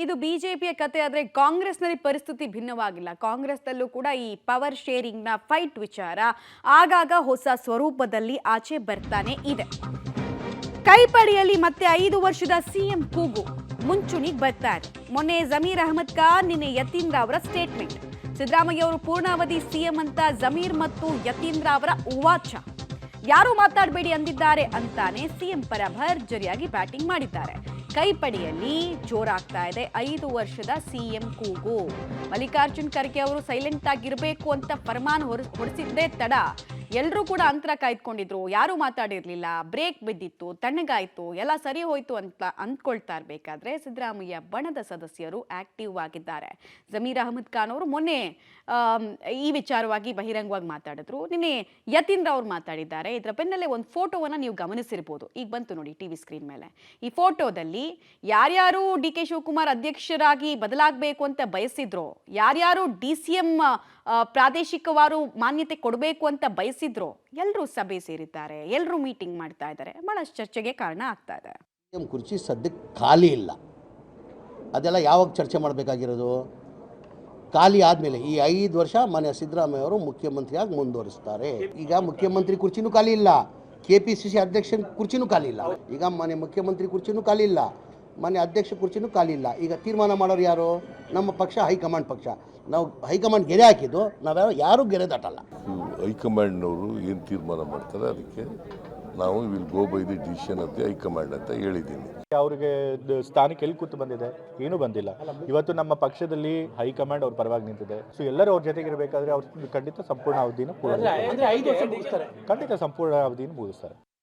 ಇದು ಬಿಜೆಪಿಯ ಕತೆ ಆದರೆ ಕಾಂಗ್ರೆಸ್ನಲ್ಲಿ ಪರಿಸ್ಥಿತಿ ಭಿನ್ನವಾಗಿಲ್ಲ. ಕಾಂಗ್ರೆಸ್ನಲ್ಲೂ ಕೂಡ ಈ ಪವರ್ ಶೇರಿಂಗ್ನ ಫೈಟ್ ವಿಚಾರ ಆಗಾಗ ಹೊಸ ಸ್ವರೂಪದಲ್ಲಿ ಆಚೆ ಬರ್ತಾನೆ ಇದೆ. ಕೈಪಡಿಯಲ್ಲಿ ಮತ್ತೆ 5 ವರ್ಷದ ಸಿಎಂ ಕೂಗು ಮುಂಚೂಣಿಗೆ ಬರ್ತಾ ಇದೆ. ಮೊನ್ನೆ ಜಮೀರ್ ಅಹಮದ್ ಖಾನ್, ನಿನ್ನೆ ಯತೀಂದ್ರ ಅವರ ಸ್ಟೇಟ್ಮೆಂಟ್. ಸಿದ್ದರಾಮಯ್ಯ ಅವರು ಪೂರ್ಣಾವಧಿ ಸಿಎಂ ಅಂತ ಜಮೀರ್ ಮತ್ತು ಯತೀಂದ್ರ ಅವರ ಉವಾಚ. ಯಾರು ಮಾತಾಡಬೇಡಿ ಅಂದಿದ್ದಾರೆ ಅಂತಾನೆ ಸಿಎಂ ಪರ ಭರ್ಜರಿಯಾಗಿ ಬ್ಯಾಟಿಂಗ್ ಮಾಡಿದ್ದಾರೆ. ಕೈಪಡಿಯಲ್ಲಿ ಜೋರಾಗ್ತಾ ಇದೆ 5 ವರ್ಷದ ಸಿಎಂ ಕೂಗು. ಮಲ್ಲಿಕಾರ್ಜುನ್ ಖರ್ಗೆ ಅವರು ಸೈಲೆಂಟ್ ಆಗಿರಬೇಕು ಅಂತ ಫರ್ಮಾನ್ ಹೊರಡಿಸಿದ್ದೇ ತಡ ಎಲ್ಲರೂ ಕೂಡ ಅಂತರ ಕಾಯ್ದುಕೊಂಡಿದ್ರು. ಯಾರು ಮಾತಾಡಿರ್ಲಿಲ್ಲ, ಬ್ರೇಕ್ ಬಿದ್ದಿತ್ತು, ತಣ್ಣಗಾಯ್ತು, ಎಲ್ಲ ಸರಿ ಹೋಯ್ತು ಅಂತ ಅಂದ್ಕೊಳ್ತಾ ಇರಬೇಕಾದ್ರೆ ಸಿದ್ದರಾಮಯ್ಯ ಬಣದ ಸದಸ್ಯರು ಆಕ್ಟಿವ್ ಆಗಿದ್ದಾರೆ. ಜಮೀರ್ ಅಹಮದ್ ಖಾನ್ ಅವರು ಮೊನ್ನೆ ಈ ವಿಚಾರವಾಗಿ ಬಹಿರಂಗವಾಗಿ ಮಾತಾಡಿದ್ರು. ನಿನ್ನೆ ಯತೀಂದ್ರ ಅವರು ಮಾತಾಡಿದ್ದಾರೆ. ಇದರ ಬೆನ್ನಲ್ಲೇ ಒಂದು ಫೋಟೋವನ್ನು ನೀವು ಗಮನಿಸಿರ್ಬೋದು. ಈಗ ಬಂತು ನೋಡಿ ಟಿವಿ ಸ್ಕ್ರೀನ್ ಮೇಲೆ. ಈ ಫೋಟೋದಲ್ಲಿ ಯಾರ್ಯಾರು ಡಿ ಕೆ ಶಿವಕುಮಾರ್ ಅಧ್ಯಕ್ಷರಾಗಿ ಬದಲಾಗಬೇಕು ಅಂತ ಬಯಸಿದ್ರು, ಯಾರ್ಯಾರು DCM ಪ್ರಾದೇಶಿಕವಾರು ಮಾನ್ಯತೆ ಕೊಡಬೇಕು ಅಂತ ಬಯಸಿದ್ರು, ಎಲ್ಲರೂ ಸಭೆ ಸೇರಿದ್ದಾರೆ, ಎಲ್ಲರೂ ಮೀಟಿಂಗ್ ಮಾಡ್ತಾ ಇದ್ದಾರೆ. ಬಹಳಷ್ಟು ಚರ್ಚೆಗೆ ಕಾರಣ ಆಗ್ತಾ ಇದೆ. ಕುರ್ಚಿ ಸದ್ಯಕ್ಕೆ ಖಾಲಿ ಇಲ್ಲ. ಅದೆಲ್ಲ ಯಾವಾಗ ಚರ್ಚೆ ಮಾಡಬೇಕಾಗಿರೋದು? ಖಾಲಿ ಆದಮೇಲೆ ಈ 5 ವರ್ಷ ಮಾನ್ಯ ಸಿದ್ದರಾಮಯ್ಯ ಅವರು ಮುಖ್ಯಮಂತ್ರಿಯಾಗಿ ಮುಂದುವರಿಸ್ತಾರೆ. ಈಗ ಮುಖ್ಯಮಂತ್ರಿ ಕುರ್ಚಿನೂ ಖಾಲಿ ಇಲ್ಲ, KPCC ಅಧ್ಯಕ್ಷ ಕುರ್ಚಿನೂ ಖಾಲಿ ಇಲ್ಲ, ಈಗ ಮಾನ್ಯ ಮುಖ್ಯಮಂತ್ರಿ ಕುರ್ಚಿನೂ ಖಾಲಿ ಇಲ್ಲ, ಮಾನ್ಯ ಅಧ್ಯಕ್ಷ ಕುರ್ಚಿನೂ ಖಾಲಿ ಇಲ್ಲ. ಈಗ ತೀರ್ಮಾನ ಮಾಡೋರು ಯಾರು? ನಮ್ಮ ಪಕ್ಷ, ಹೈಕಮಾಂಡ್ ಪಕ್ಷ. ನಾವು ಹೈಕಮಾಂಡ್ ಗೆರೆ ಹಾಕಿದ್ದು, ನಾವು ಯಾರೂ ಗೆರೆ ದಾಟಲ್ಲ. ಹೈಕಮಾಂಡ್ನವರು ಏನು ತೀರ್ಮಾನ ಮಾಡ್ತಾರೆ ಅದಕ್ಕೆ ನಾವು will go by the decision of the high command ಅಂತ ಹೇಳಿದ್ದೀನಿ. ಅವ್ರಿಗೆ ಸ್ಥಾನಕ್ಕೆ ಎಲ್ಲಿ ಕೂತು ಬಂದಿದೆ? ಏನೂ ಬಂದಿಲ್ಲ. ಇವತ್ತು ನಮ್ಮ ಪಕ್ಷದಲ್ಲಿ ಹೈಕಮಾಂಡ್ ಅವ್ರ ಪರವಾಗಿ ನಿಂತಿದೆ. ಸೊ ಎಲ್ಲರೂ ಅವ್ರ ಜೊತೆಗೆ ಇರಬೇಕಾದ್ರೆ ಅವ್ರು ಖಂಡಿತ ಸಂಪೂರ್ಣ ಅವಧಿನ ಖಂಡಿತ ಸಂಪೂರ್ಣ ಅವಧಿನ ಮುಗಿಸ್ತಾರೆ.